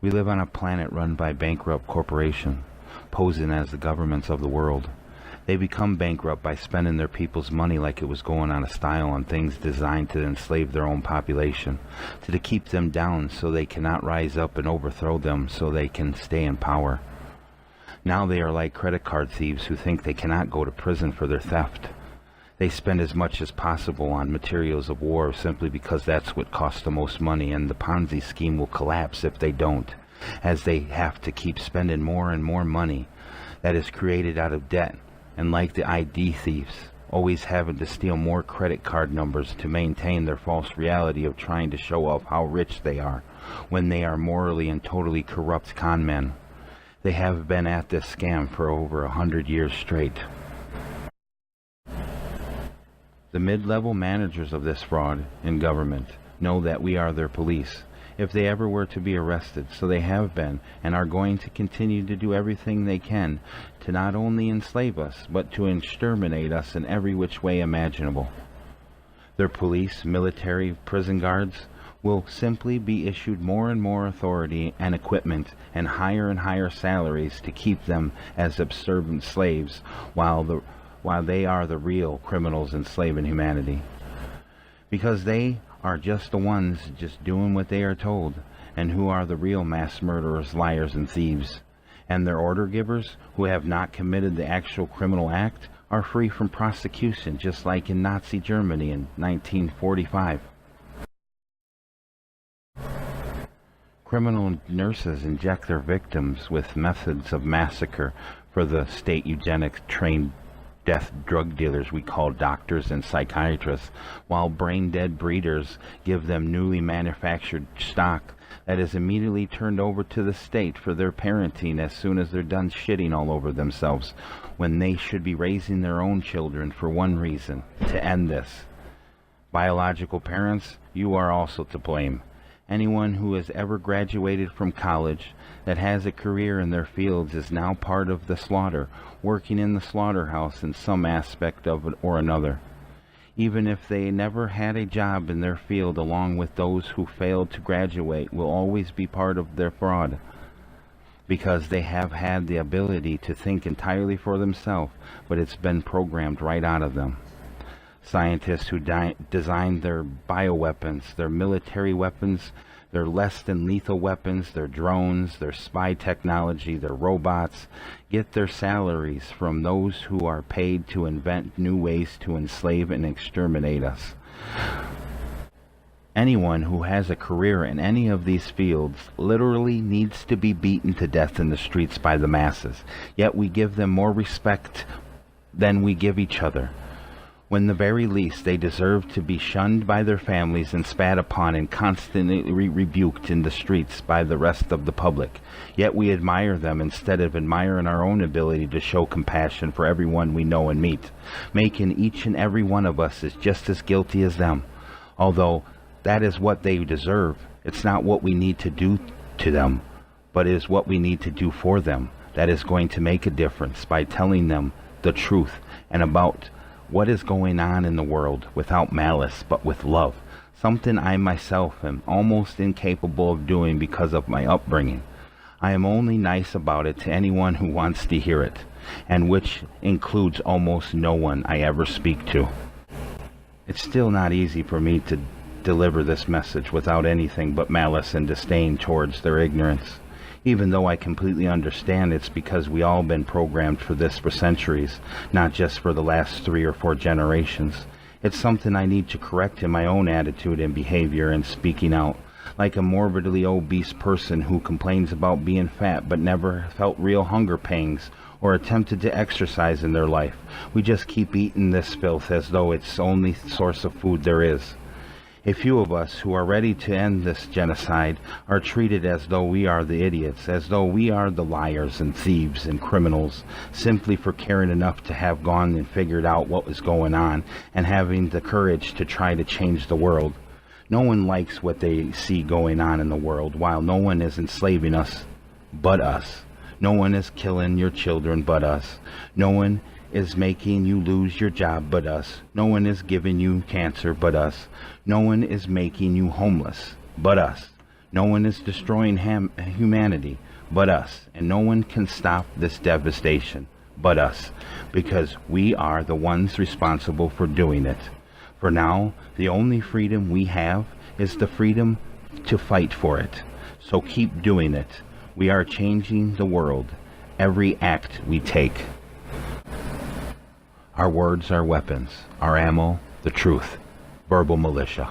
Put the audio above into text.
We live on a planet run by bankrupt corporations, posing as the governments of the world. They become bankrupt by spending their people's money like it was going on a style on things designed to enslave their own population, to keep them down so they cannot rise up and overthrow them so they can stay in power. Now they are like credit card thieves who think they cannot go to prison for their theft. They spend as much as possible on materials of war simply because that's what costs the most money, and the Ponzi scheme will collapse if they don't, as they have to keep spending more and more money that is created out of debt, and like the ID thieves, always having to steal more credit card numbers to maintain their false reality of trying to show off how rich they are, when they are morally and totally corrupt con men. They have been at this scam for over 100 years straight. The mid-level managers of this fraud in government know that we are their police, if they ever were to be arrested, so they have been and are going to continue to do everything they can to not only enslave us, but to exterminate us in every which way imaginable. Their police, military, prison guards will simply be issued more and more authority and equipment and higher salaries to keep them as subservient slaves while they are the real criminals enslaving humanity. Because they are just the ones just doing what they are told, and who are the real mass murderers, liars, and thieves. And their order givers, who have not committed the actual criminal act, are free from prosecution, just like in Nazi Germany in 1945. Criminal nurses inject their victims with methods of massacre for the state eugenics trained death drug dealers we call doctors and psychiatrists, while brain-dead breeders give them newly manufactured stock that is immediately turned over to the state for their parenting as soon as they're done shitting all over themselves, when they should be raising their own children for one reason, to end this. Biological parents, you are also to blame. Anyone who has ever graduated from college that has a career in their fields is now part of the slaughter, working in the slaughterhouse in some aspect of it or another. Even if they never had a job in their field, along with those who failed to graduate will always be part of their fraud, because they have had the ability to think entirely for themselves, but it's been programmed right out of them. Scientists who designed their bioweapons, their military weapons, their less than lethal weapons, their drones, their spy technology, their robots, get their salaries from those who are paid to invent new ways to enslave and exterminate us. Anyone who has a career in any of these fields literally needs to be beaten to death in the streets by the masses, yet we give them more respect than we give each other. When the very least they deserve to be shunned by their families and spat upon and constantly rebuked in the streets by the rest of the public. Yet we admire them instead of admiring our own ability to show compassion for everyone we know and meet, making each and every one of us is just as guilty as them. Although that is what they deserve, it's not what we need to do to them, but it is what we need to do for them that is going to make a difference by telling them the truth and about what is going on in the world without malice but with love, something I myself am almost incapable of doing because of my upbringing. I am only nice about it to anyone who wants to hear it, and which includes almost no one I ever speak to. It's still not easy for me to deliver this message without anything but malice and disdain towards their ignorance. Even though I completely understand it's because we all been programmed for this for centuries, not just for the last 3 or 4 generations. It's something I need to correct in my own attitude and behavior and speaking out, like a morbidly obese person who complains about being fat but never felt real hunger pangs or attempted to exercise in their life. We just keep eating this filth as though it's the only source of food there is. A few of us who are ready to end this genocide are treated as though we are the idiots, as though we are the liars and thieves and criminals, simply for caring enough to have gone and figured out what was going on and having the courage to try to change the world. No one likes what they see going on in the world, while no one is enslaving us but us. No one is killing your children but us. No one is making you lose your job but us. No one is giving you cancer but us. No one is making you homeless but us. No one is destroying humanity but us, and no one can stop this devastation but us, because we are the ones responsible for doing it. For now, the only freedom we have is the freedom to fight for it. So keep doing it. We are changing the world, every act we take. Our words are weapons, our ammo, the truth. Verbal Militia.